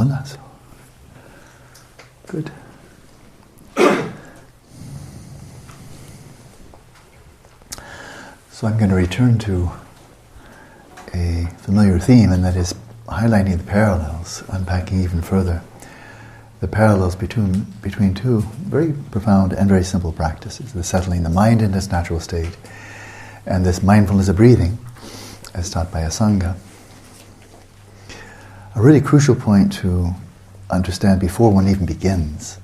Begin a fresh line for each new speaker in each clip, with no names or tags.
Buenas. Good. So I'm going to return to a familiar theme, and that is highlighting the parallels, unpacking even further the parallels between two very profound and very simple practices: the settling the mind in its natural state, and this mindfulness of breathing, as taught by Asanga. A really crucial point to understand before one even begins,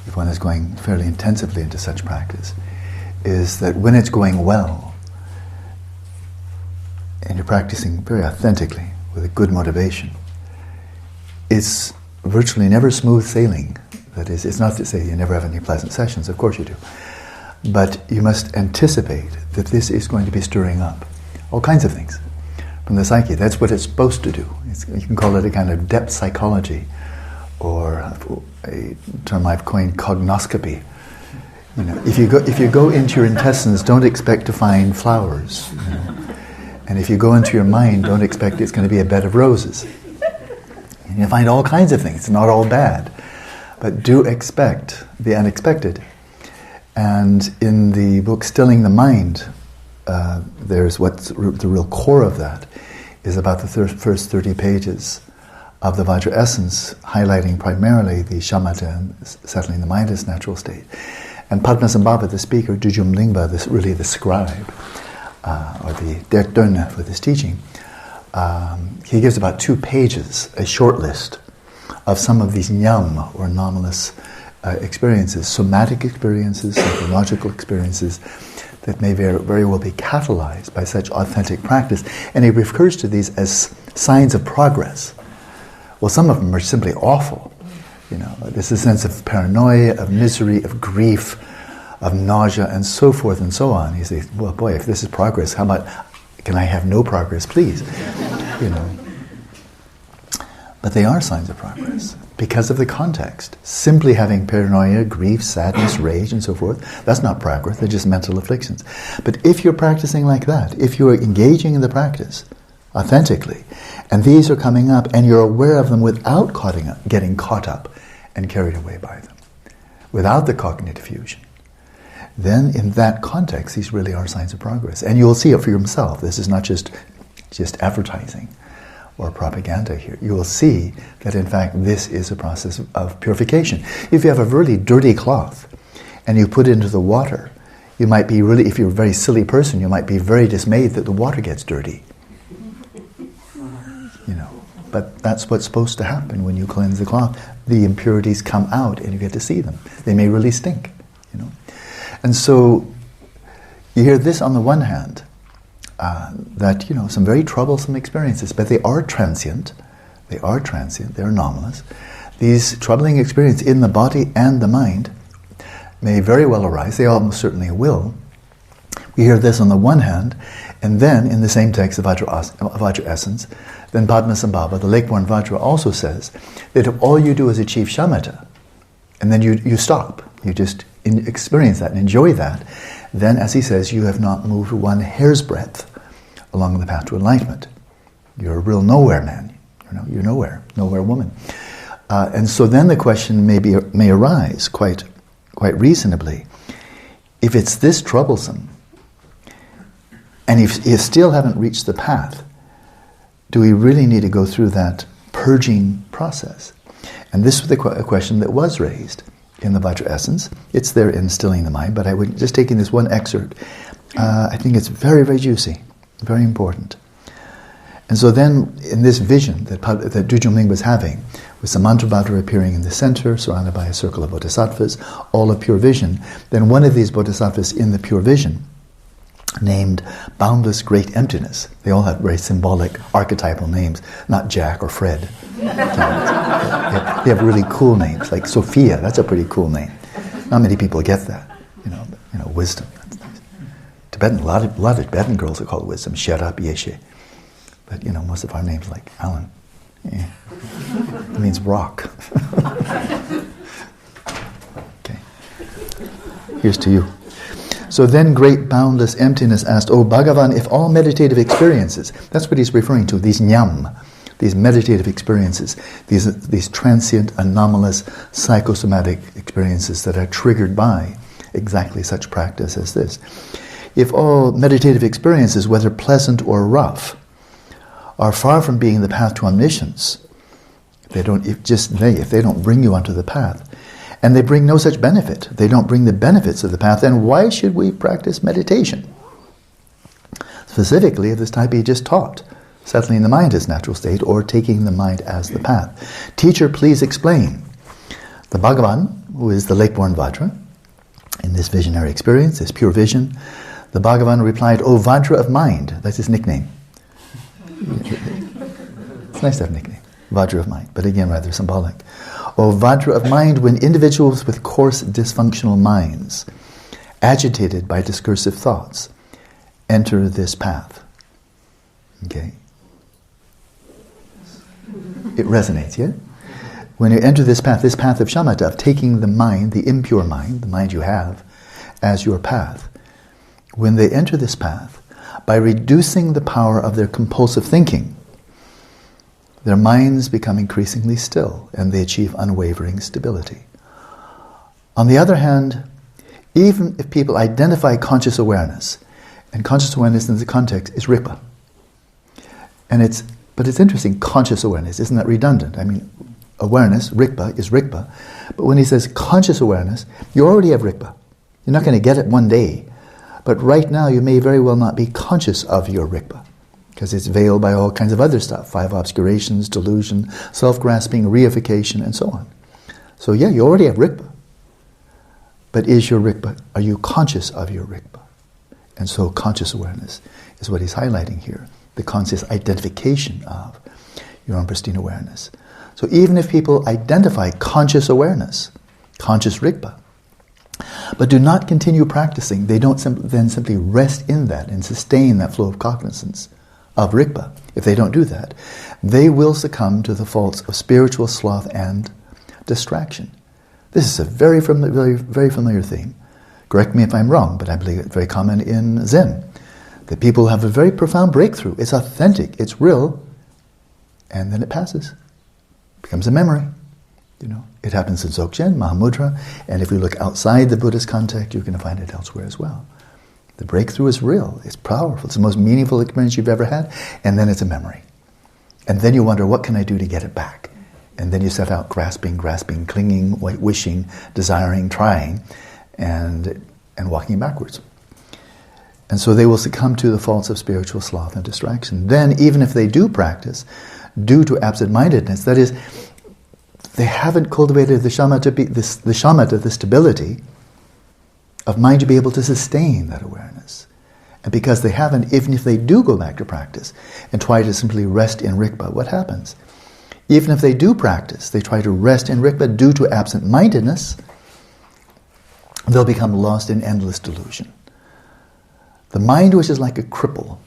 if one is going fairly intensively into such practice, is that when it's going well, and you're practicing very authentically with a good motivation, it's virtually never smooth sailing. That is, it's not to say you never have any pleasant sessions, of course you do. But you must anticipate that this is going to be stirring up all kinds of things from the psyche. That's what it's supposed to do. You can call it a kind of depth psychology, or a term I've coined, cognoscopy. You know, if you go into your intestines, don't expect to find flowers. You know? And if you go into your mind, don't expect it's going to be a bed of roses. And you find all kinds of things. It's not all bad. But do expect the unexpected. And in the book Stilling the Mind, there's what's the real core of that is about the first 30 pages of the Vajra essence, highlighting primarily the Shamatha and settling the mind in its natural state. And Padmasambhava, the speaker, Dujum Lingpa, really the scribe, or the Dertdönne for this teaching, he gives about 2 pages, a short list of some of these nyam, or anomalous experiences, somatic experiences, psychological experiences, that may very well be catalyzed by such authentic practice. And he refers to these as signs of progress. Well, some of them are simply awful. You know, there's a sense of paranoia, of misery, of grief, of nausea, and so forth and so on. You say, well, boy, if this is progress, how about, can I have no progress, please? You know. But they are signs of progress because of the context. Simply having paranoia, grief, sadness, rage, and so forth, that's not progress, they're just mental afflictions. But if you're practicing like that, if you're engaging in the practice authentically, and these are coming up, and you're aware of them without getting caught up and carried away by them, without the cognitive fusion, then in that context, these really are signs of progress. And you'll see it for yourself. This is not just advertising or propaganda here. You will see that in fact this is a process of purification. If you have a really dirty cloth and you put it into the water, you might be really, if you're a very silly person, you might be very dismayed that the water gets dirty. You know, but that's what's supposed to happen when you cleanse the cloth. The impurities come out and you get to see them. They may really stink, you know. And so you hear this on the one hand, that, you know, some very troublesome experiences, but they are transient, they're anomalous. These troubling experiences in the body and the mind may very well arise, they almost certainly will. We hear this on the one hand, and then in the same text of Vajra essence, then Padmasambhava, the lake-born Vajra, also says that if all you do is achieve Shamatha, and then you stop, you just experience that and enjoy that, then, as he says, you have not moved one hair's breadth along the path to enlightenment. You're a real nowhere man. You're nowhere woman. And so then the question may arise quite reasonably: if it's this troublesome, and if you still haven't reached the path, do we really need to go through that purging process? And this was a question that was raised in the Vajra essence. It's there in Stilling the Mind, but I would just taking this one excerpt. I think it's very, very juicy, very important. And so then, in this vision that Dujum Lingpa was having, with Samantabhadra appearing in the center, surrounded by a circle of bodhisattvas, all of pure vision, then one of these bodhisattvas in the pure vision, named Boundless Great Emptiness. They all have very symbolic, archetypal names, not Jack or Fred. They have really cool names, like Sophia. That's a pretty cool name. Not many people get that. You know, wisdom. That's nice. Tibetan, a lot of Tibetan girls are called wisdom. Sherab, Yeshe. But most of our names, like Alan, yeah. It means rock. Okay. Here's to you. So then great boundless emptiness asked, "O Bhagavan, if all meditative experiences," that's what he's referring to, these nyam, these meditative experiences, these transient, anomalous, psychosomatic experiences that are triggered by exactly such practice as this. If all meditative experiences, whether pleasant or rough, are far from being the path to omniscience, if they don't bring you onto the path, and they bring no such benefit, they don't bring the benefits of the path, then why should we practice meditation? Specifically of this type he just taught, settling the mind as natural state or taking the mind as the path. Teacher, please explain. The Bhagavan, who is the lake-born Vajra, in this visionary experience, this pure vision, the Bhagavan replied, "O Vajra of mind," that's his nickname. It's nice to have a nickname, Vajra of mind, but again rather symbolic. O Vajra of mind, when individuals with coarse dysfunctional minds, agitated by discursive thoughts, enter this path. Okay? It resonates, yeah? When you enter this path of shamatha, of taking the mind, the impure mind, the mind you have, as your path, when they enter this path, by reducing the power of their compulsive thinking, their minds become increasingly still and they achieve unwavering stability. On the other hand, even if people identify conscious awareness, and conscious awareness in the context is Rigpa. But it's interesting, conscious awareness, isn't that redundant? I mean, awareness, Rigpa, is Rigpa. But when he says conscious awareness, you already have Rigpa. You're not going to get it one day. But right now you may very well not be conscious of your Rigpa, because it's veiled by all kinds of other stuff, 5 obscurations, delusion, self-grasping, reification, and so on. So yeah, you already have Rigpa. But is your Rigpa, are you conscious of your Rigpa? And so conscious awareness is what he's highlighting here, the conscious identification of your own pristine awareness. So even if people identify conscious awareness, conscious Rigpa, but do not continue practicing, they don't then simply rest in that and sustain that flow of cognizance of Rigpa. If they don't do that, they will succumb to the faults of spiritual sloth and distraction. This is a very familiar theme. Correct me if I'm wrong, but I believe it's very common in Zen, that people have a very profound breakthrough. It's authentic, it's real, and then it passes. It becomes a memory. It happens in Dzogchen, Mahamudra, and if you look outside the Buddhist context, you're going to find it elsewhere as well. The breakthrough is real, it's powerful, it's the most meaningful experience you've ever had, and then it's a memory. And then you wonder, what can I do to get it back? And then you set out grasping, clinging, wishing, desiring, trying, and walking backwards. And so they will succumb to the faults of spiritual sloth and distraction. Then, even if they do practice, due to absent-mindedness, that is, they haven't cultivated the shamatha, the stability of mind to be able to sustain that awareness. And because they haven't, even if they do go back to practice and try to simply rest in Rigpa, what happens? Even if they do practice, they try to rest in Rigpa due to absent-mindedness, they'll become lost in endless delusion. The mind, which is like a cripple,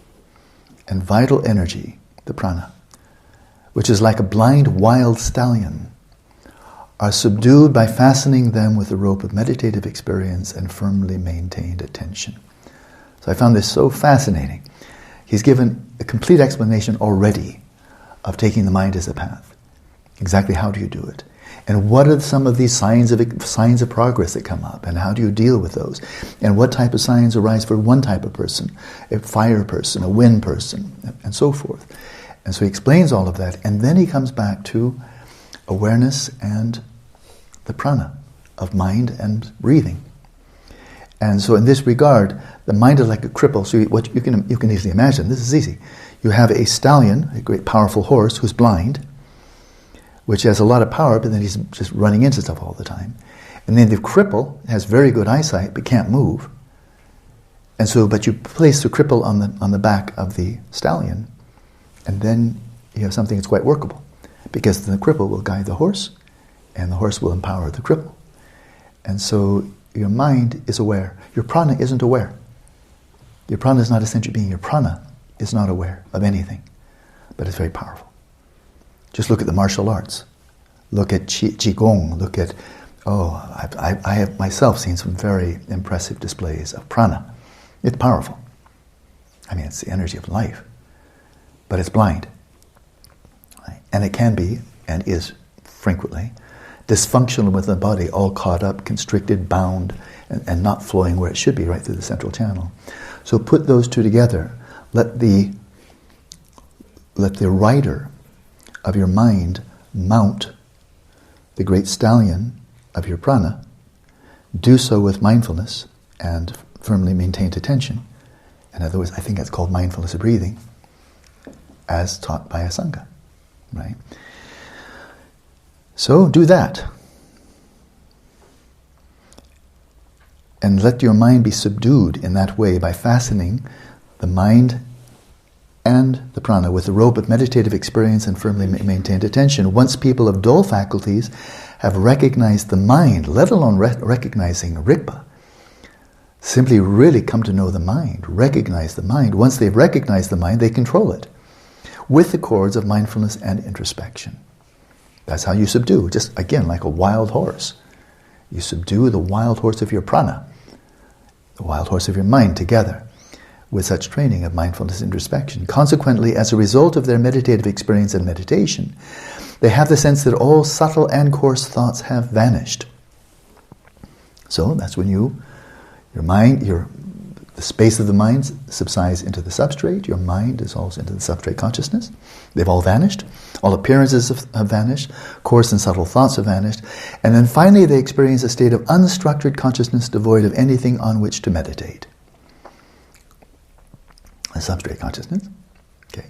and vital energy, the prana, which is like a blind wild stallion, are subdued by fastening them with the rope of meditative experience and firmly maintained attention. So I found this so fascinating. He's given a complete explanation already of taking the mind as a path. Exactly how do you do it? And what are some of these signs of progress that come up? And how do you deal with those? And what type of signs arise for one type of person? A fire person, a wind person, and so forth. And so he explains all of that, and then he comes back to awareness and the prana of mind and breathing. And so in this regard, the mind is like a cripple. So what you can easily imagine, this is easy. You have a stallion, a great powerful horse who's blind, which has a lot of power, but then he's just running into stuff all the time. And then the cripple has very good eyesight, but can't move. And so, but you place the cripple on the back of the stallion, and then you have something that's quite workable, because the cripple will guide the horse, and the horse will empower the cripple. And so your mind is aware. Your prana isn't aware. Your prana is not a sentient being. Your prana is not aware of anything, but it's very powerful. Just look at the martial arts. Look at Qigong. Look at, I have myself seen some very impressive displays of prana. It's powerful. I mean, it's the energy of life, but it's blind. Right? And it can be, and is frequently, dysfunctional with the body, all caught up, constricted, bound, and not flowing where it should be, right through the central channel. So put those two together. Let the rider of your mind mount the great stallion of your prana. Do so with mindfulness and firmly maintained attention. In other words, I think that's called mindfulness of breathing, as taught by a Sangha, right? So do that. And let your mind be subdued in that way by fastening the mind and the prana with the rope of meditative experience and firmly maintained attention. Once people of dull faculties have recognized the mind, let alone recognizing Rigpa, simply really come to know the mind, recognize the mind. Once they've recognized the mind, they control it with the cords of mindfulness and introspection. That's how you subdue, just again like a wild horse. You subdue the wild horse of your prana, the wild horse of your mind together with such training of mindfulness introspection. Consequently, as a result of their meditative experience and meditation, they have the sense that all subtle and coarse thoughts have vanished. So that's when your mind, the space of the mind subsides into the substrate, your mind dissolves into the substrate consciousness. They've all vanished. All appearances have vanished. Coarse and subtle thoughts have vanished. And then finally they experience a state of unstructured consciousness devoid of anything on which to meditate. A substrate consciousness. Okay,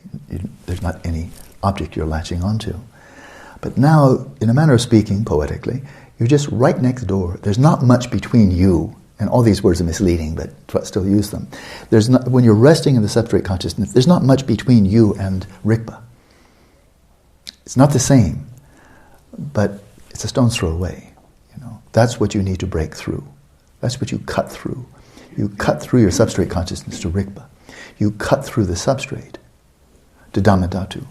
there's not any object you're latching onto. But now, in a manner of speaking, poetically, you're just right next door. There's not much between you. And all these words are misleading, but still use them. When you're resting in the substrate consciousness, there's not much between you and Rigpa. It's not the same, but it's a stone's throw away. That's what you need to break through. That's what you cut through. You cut through your substrate consciousness to Rigpa. You cut through the substrate to Dhammadhatu.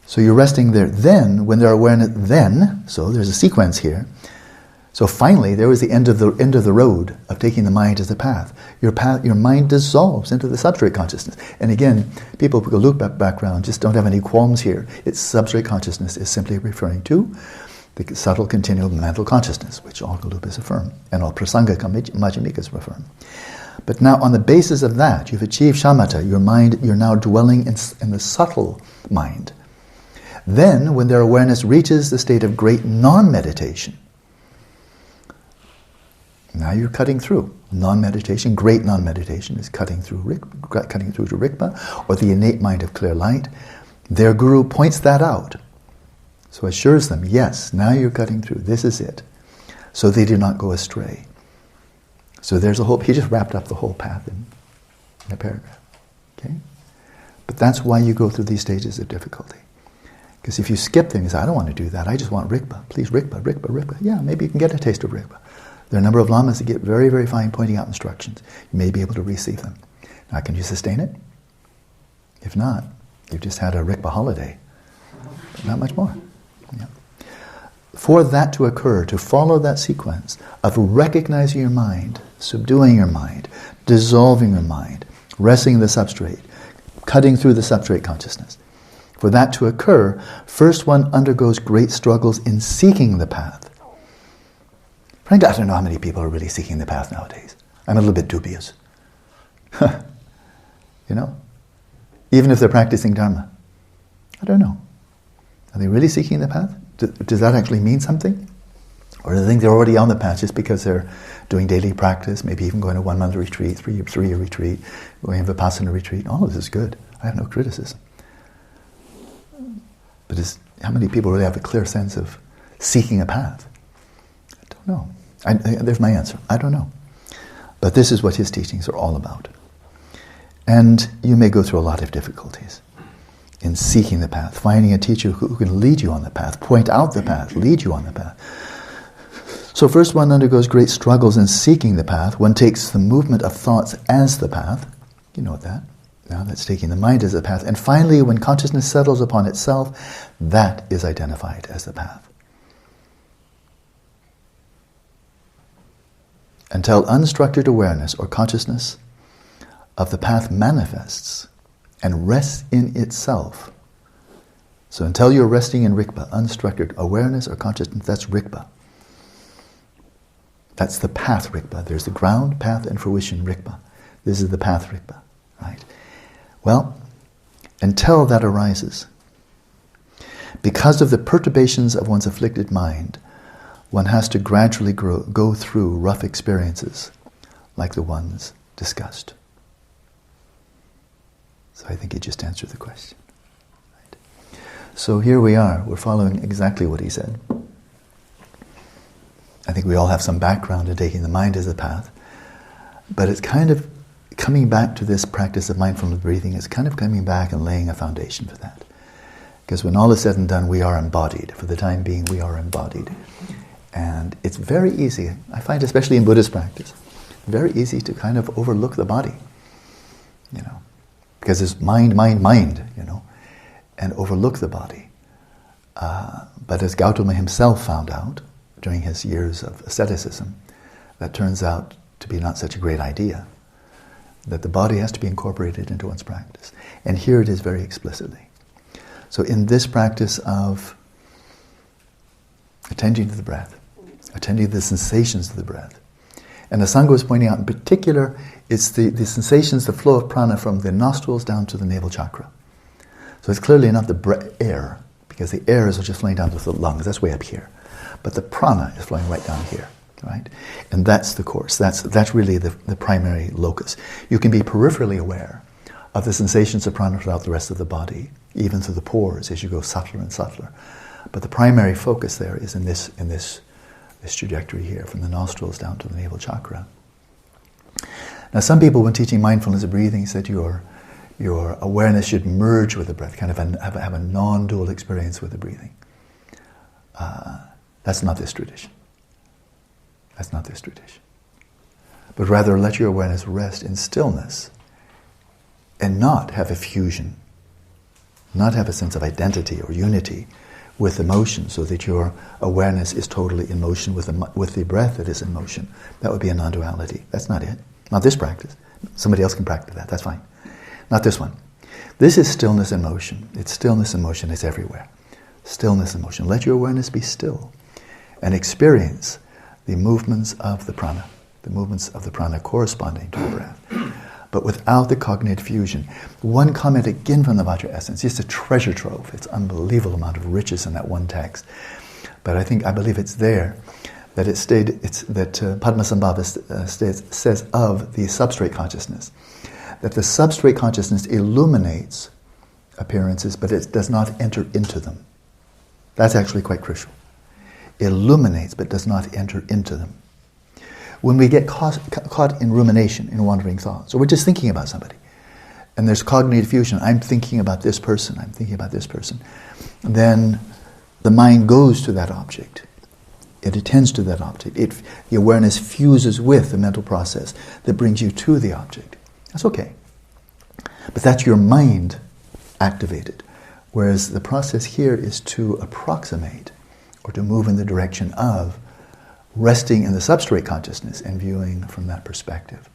So you're resting there. Then, when their awareness, so there's a sequence here. So finally, there was the end of the road of taking the mind as a path. Your mind dissolves into the substrate consciousness. And again, people with a Gelug background just don't have any qualms here. Its substrate consciousness is simply referring to the subtle continuum mental consciousness, which all Gelupas affirm, and all Prasanga Majjhimikas affirm. But now, on the basis of that, you've achieved Shamatha. Your mind, you're now dwelling in the subtle mind. Then, when their awareness reaches the state of great non-meditation, now you're cutting through. Non-meditation, great non-meditation is cutting through to Rigpa, or the innate mind of clear light. Their guru points that out. So assures them, yes, now you're cutting through. This is it. So they do not go astray. So there's a whole, he just wrapped up the whole path in a paragraph. Okay? But that's why you go through these stages of difficulty. Because if you skip things, I don't want to do that. I just want Rigpa. Please, Rigpa. Yeah, maybe you can get a taste of Rigpa. There are a number of lamas that get very, very fine pointing out instructions. You may be able to receive them. Now, can you sustain it? If not, you've just had a Rigpa holiday. But not much more. Yeah. For that to occur, to follow that sequence of recognizing your mind, subduing your mind, dissolving your mind, resting in the substrate, cutting through the substrate consciousness, for that to occur, first one undergoes great struggles in seeking the path. Frankly, I don't know how many people are really seeking the path nowadays. I'm a little bit dubious. Even if they're practicing Dharma. I don't know. Are they really seeking the path? Does that actually mean something? Or do they think they're already on the path just because they're doing daily practice, maybe even going to 1 month retreat, three-year retreat, going to Vipassana retreat? All of this is good. I have no criticism. But how many people really have a clear sense of seeking a path? I don't know. There's my answer. I don't know. But this is what his teachings are all about. And you may go through a lot of difficulties in seeking the path, finding a teacher who can lead you on the path, point out the path, lead you on the path. So first one undergoes great struggles in seeking the path. One takes the movement of thoughts as the path. You know that. Now that's taking the mind as the path. And finally, when consciousness settles upon itself, that is identified as the path. Until unstructured awareness or consciousness of the path manifests and rests in itself, So until you're resting in Rigpa, unstructured awareness or consciousness, that's Rigpa. That's the path Rigpa. There's the ground, path, and fruition Rigpa. This is the path Rigpa, right? Well, until that arises, because of the perturbations of one's afflicted mind, one has to gradually go through rough experiences like the ones discussed. So I think he just answered the question. Right. So here we are. We're following exactly what he said. I think we all have some background in taking the mind as a path, but it's kind of coming back to this practice of mindfulness breathing. It's kind of coming back and laying a foundation for that. Because when all is said and done, we are embodied. For the time being, we are embodied. And it's very easy, I find, especially in Buddhist practice, very easy to kind of overlook the body, you know, because it's mind, you know, and overlook the body. But as Gautama himself found out during his years of asceticism, that turns out to be not such a great idea, that the body has to be incorporated into one's practice. And here it is very explicitly. So in this practice of attending to the breath, attending to the sensations of the breath, and as Sangha was pointing out in particular, it's the sensations, the flow of prana from the nostrils down to the navel chakra. So it's clearly not the air, because the air is just flowing down to the lungs, that's way up here. But the prana is flowing right down here, right? And that's the course, that's really the primary locus. You can be peripherally aware of the sensations of prana throughout the rest of the body, even through the pores as you go subtler and subtler. But the primary focus there is in this trajectory here, from the nostrils down to the navel chakra. Now some people, when teaching mindfulness of breathing, said your awareness should merge with the breath, kind of have a non-dual experience with the breathing. That's not this tradition. That's not this tradition. But rather let your awareness rest in stillness and not have a fusion, not have a sense of identity or unity with emotion, so that your awareness is totally in motion with the breath that is in motion. That would be a non-duality. That's not it. Not this practice. Somebody else can practice that. That's fine. Not this one. This is stillness in motion. It's stillness in motion. It's everywhere. Stillness in motion. Let your awareness be still and experience the movements of the prana, corresponding to the breath, but without the cognitive fusion. One comment again from the Vajra essence, just a treasure trove. It's unbelievable amount of riches in that one text. But I believe it's there that Padmasambhava says of the substrate consciousness, that the substrate consciousness illuminates appearances, but it does not enter into them. That's actually quite crucial. Illuminates, but does not enter into them. When we get caught in rumination, in wandering thoughts, or we're just thinking about somebody, and there's cognitive fusion, I'm thinking about this person, then the mind goes to that object. It attends to that object. The awareness fuses with the mental process that brings you to the object. That's okay. But that's your mind activated. Whereas the process here is to approximate or to move in the direction of resting in the substrate consciousness and viewing from that perspective.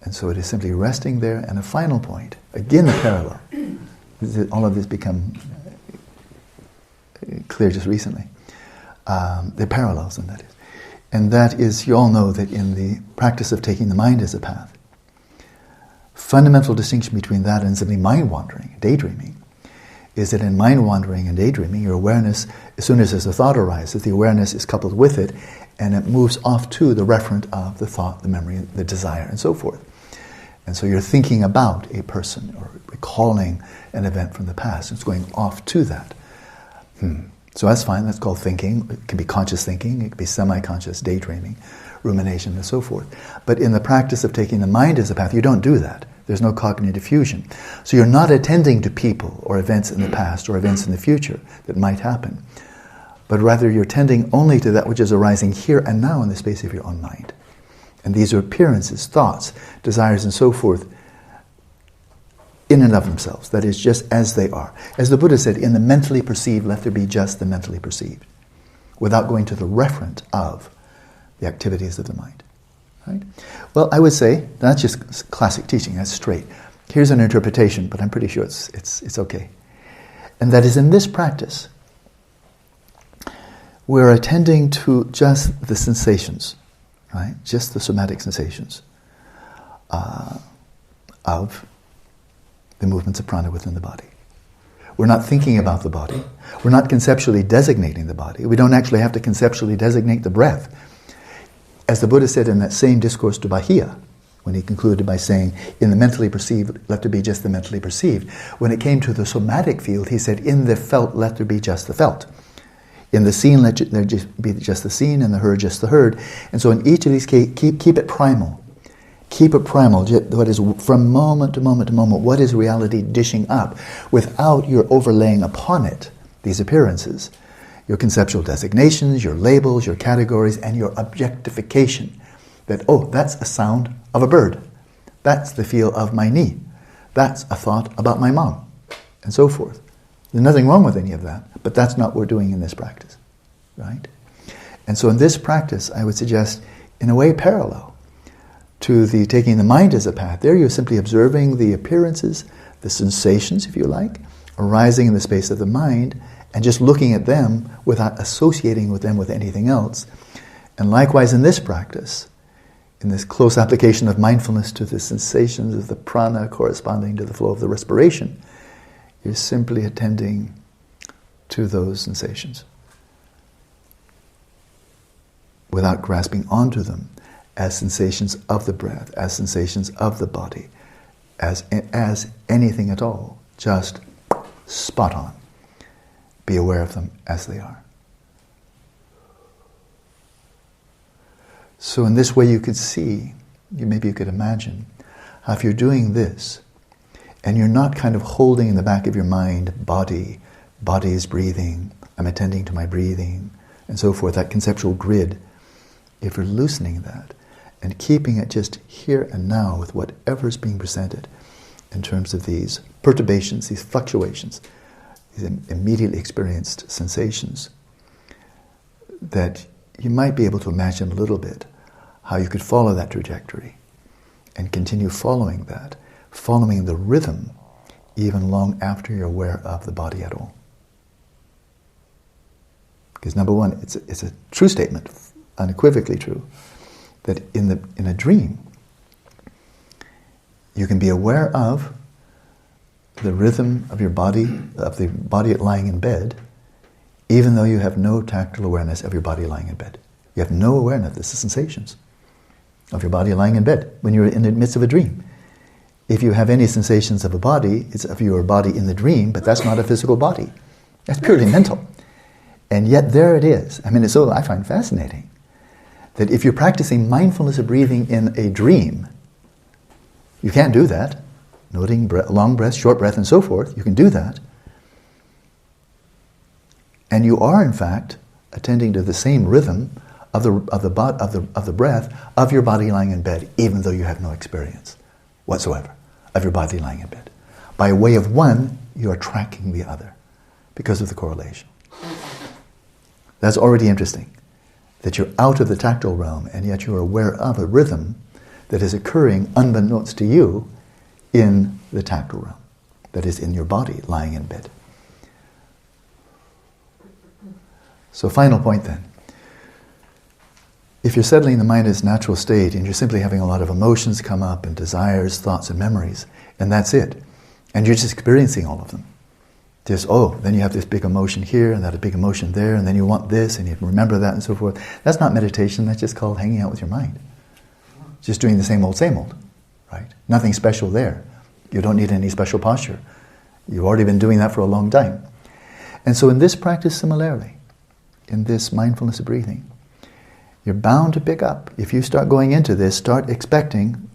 And so it is simply resting there, and a final point, again the parallel. All of this become clear just recently. The parallels in that is. And that is, you all know that in the practice of taking the mind as a path, fundamental distinction between that and simply mind wandering, daydreaming, is that in mind wandering and daydreaming, your awareness, as soon as there's a thought arises, the awareness is coupled with it, and it moves off to the referent of the thought, the memory, the desire, and so forth. And so you're thinking about a person or recalling an event from the past. It's going off to that. So that's fine. That's called thinking. It can be conscious thinking. It can be semi-conscious daydreaming, rumination, and so forth. But in the practice of taking the mind as a path, you don't do that. There's no cognitive fusion. So you're not attending to people or events in the past or events in the future that might happen, but rather you're tending only to that which is arising here and now in the space of your own mind. And these are appearances, thoughts, desires, and so forth, in and of themselves. That is, just as they are. As the Buddha said, in the mentally perceived, let there be just the mentally perceived, without going to the referent of the activities of the mind. Right? Well, I would say that's just classic teaching. That's straight. Here's an interpretation, but I'm pretty sure it's okay. And that is in this practice, we're attending to just the sensations, right? Just the somatic sensations of the movements of prana within the body. We're not thinking about the body. We're not conceptually designating the body. We don't actually have to conceptually designate the breath. As the Buddha said in that same discourse to Bahia, when he concluded by saying, in the mentally perceived, let there be just the mentally perceived. When it came to the somatic field, he said, in the felt, let there be just the felt. In the seen, let there be just the seen, and the heard, just the heard. And so in each of these cases, keep it primal. Keep it primal. What is from moment to moment to moment, what is reality dishing up without your overlaying upon it these appearances, your conceptual designations, your labels, your categories, and your objectification. That, oh, that's a sound of a bird. That's the feel of my knee. That's a thought about my mom, and so forth. There's nothing wrong with any of that, but that's not what we're doing in this practice, right? And so in this practice, I would suggest, in a way, parallel to the taking the mind as a path. There you're simply observing the appearances, the sensations, if you like, arising in the space of the mind, and just looking at them without associating with them with anything else. And likewise in this practice, in this close application of mindfulness to the sensations of the prana corresponding to the flow of the respiration, you're simply attending to those sensations without grasping onto them as sensations of the breath, as sensations of the body, as anything at all, just spot on. Be aware of them as they are. So in this way you could see, maybe you could imagine, how if you're doing this, and you're not kind of holding in the back of your mind, body is breathing, I'm attending to my breathing, and so forth, that conceptual grid, if you're loosening that, and keeping it just here and now with whatever's being presented in terms of these perturbations, these fluctuations, these immediately experienced sensations, that you might be able to imagine a little bit how you could follow that trajectory and continue following that, following the rhythm even long after you're aware of the body at all. Because number one, it's a true statement, unequivocally true, that in a dream, you can be aware of the rhythm of your body, of the body lying in bed, even though you have no tactile awareness of your body lying in bed. You have no awareness of the sensations of your body lying in bed when you're in the midst of a dream. If you have any sensations of a body, it's of your body in the dream, but that's not a physical body. That's purely mental. And yet there it is. I mean, it's so I find fascinating that if you're practicing mindfulness of breathing in a dream, you can't do that. Noting long breath, short breath, and so forth, you can do that. And you are, in fact, attending to the same rhythm of the breath of your body lying in bed, even though you have no experience whatsoever of your body lying in bed. By way of one, you are tracking the other because of the correlation. That's already interesting, that you're out of the tactile realm, and yet you're aware of a rhythm that is occurring unbeknownst to you in the tactile realm, that is in your body lying in bed. So final point then. If you're settling the mind in its natural state and you're simply having a lot of emotions come up and desires, thoughts and memories, and that's it, and you're just experiencing all of them, then you have this big emotion here and that a big emotion there, and then you want this and you remember that and so forth. That's not meditation, that's just called hanging out with your mind. Just doing the same old, right? Nothing special there. You don't need any special posture. You've already been doing that for a long time. And so in this practice similarly, in this mindfulness of breathing, you're bound to pick up. If you start going into this, start expecting,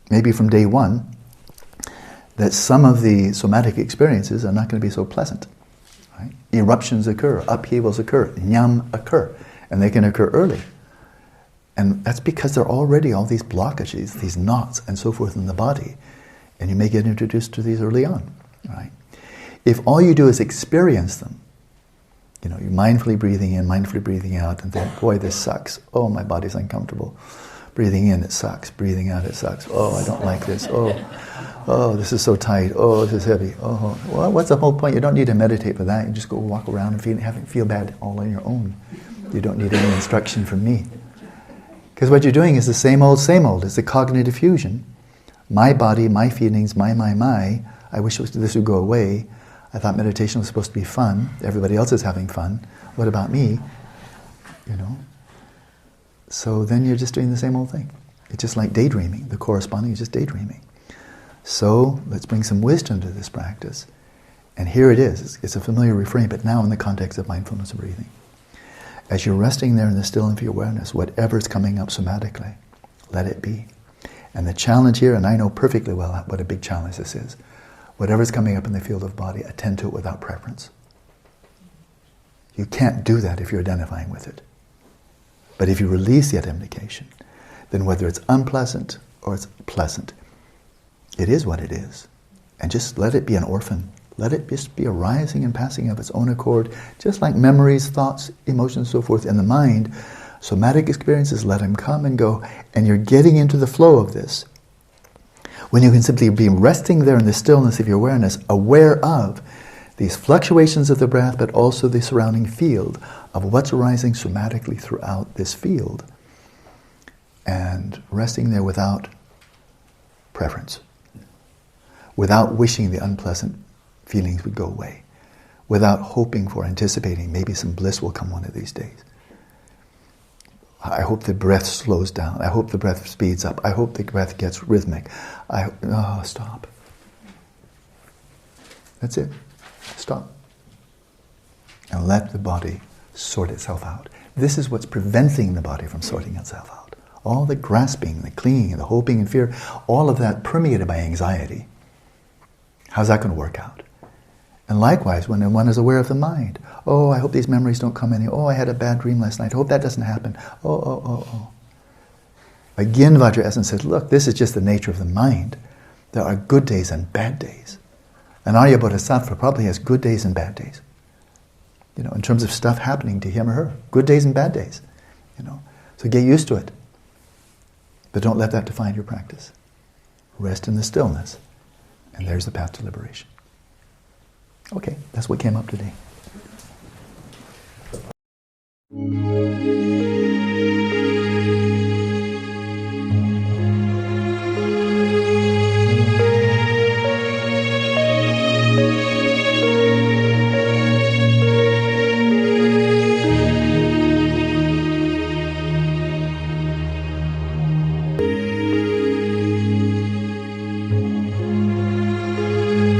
maybe from day one, that some of the somatic experiences are not going to be so pleasant. Right? Eruptions occur, upheavals occur, nyam occur, and they can occur early. And that's because there are already all these blockages, these knots and so forth in the body, and you may get introduced to these early on. Right? If all you do is experience them, you're mindfully breathing in, mindfully breathing out, and think, boy, this sucks. Oh, my body's uncomfortable. Breathing in, it sucks. Breathing out, it sucks. Oh, I don't like this. Oh, Oh, this is so tight. Oh, this is heavy. Oh, well, what's the whole point? You don't need to meditate for that. You just go walk around and feel bad all on your own. You don't need any instruction from me. Because what you're doing is the same old, same old. It's the cognitive fusion. My body, my feelings, my. I wish this would go away. I thought meditation was supposed to be fun. Everybody else is having fun. What about me? You know? So then you're just doing the same old thing. It's just like daydreaming. The corresponding is just daydreaming. So let's bring some wisdom to this practice. And here it is. It's a familiar refrain, but now in the context of mindfulness and breathing. As you're resting there in the still of your awareness, whatever's coming up somatically, let it be. And the challenge here, and I know perfectly well what a big challenge this is, whatever's coming up in the field of body, attend to it without preference. You can't do that if you're identifying with it. But if you release the identification, then whether it's unpleasant or it's pleasant, it is what it is. And just let it be an orphan. Let it just be arising and passing of its own accord, just like memories, thoughts, emotions, so forth in the mind. Somatic experiences, let them come and go, and you're getting into the flow of this. When you can simply be resting there in the stillness of your awareness, aware of these fluctuations of the breath, but also the surrounding field of what's arising somatically throughout this field, and resting there without preference, without wishing the unpleasant feelings would go away, without hoping for, anticipating maybe some bliss will come one of these days. I hope the breath slows down. I hope the breath speeds up. I hope the breath gets rhythmic. Stop. That's it. Stop. And let the body sort itself out. This is what's preventing the body from sorting itself out. All the grasping, the clinging, the hoping and fear, all of that permeated by anxiety. How's that going to work out? And likewise, when one is aware of the mind, oh, I hope these memories don't come in. Oh, I had a bad dream last night. I hope that doesn't happen. Oh. Again, Vajrayasan says, look, this is just the nature of the mind. There are good days and bad days. An Arya Bodhisattva probably has good days and bad days. You know, in terms of stuff happening to him or her. Good days and bad days. You know, so get used to it. But don't let that define your practice. Rest in the stillness. And there's the path to liberation. Okay, that's what came up today.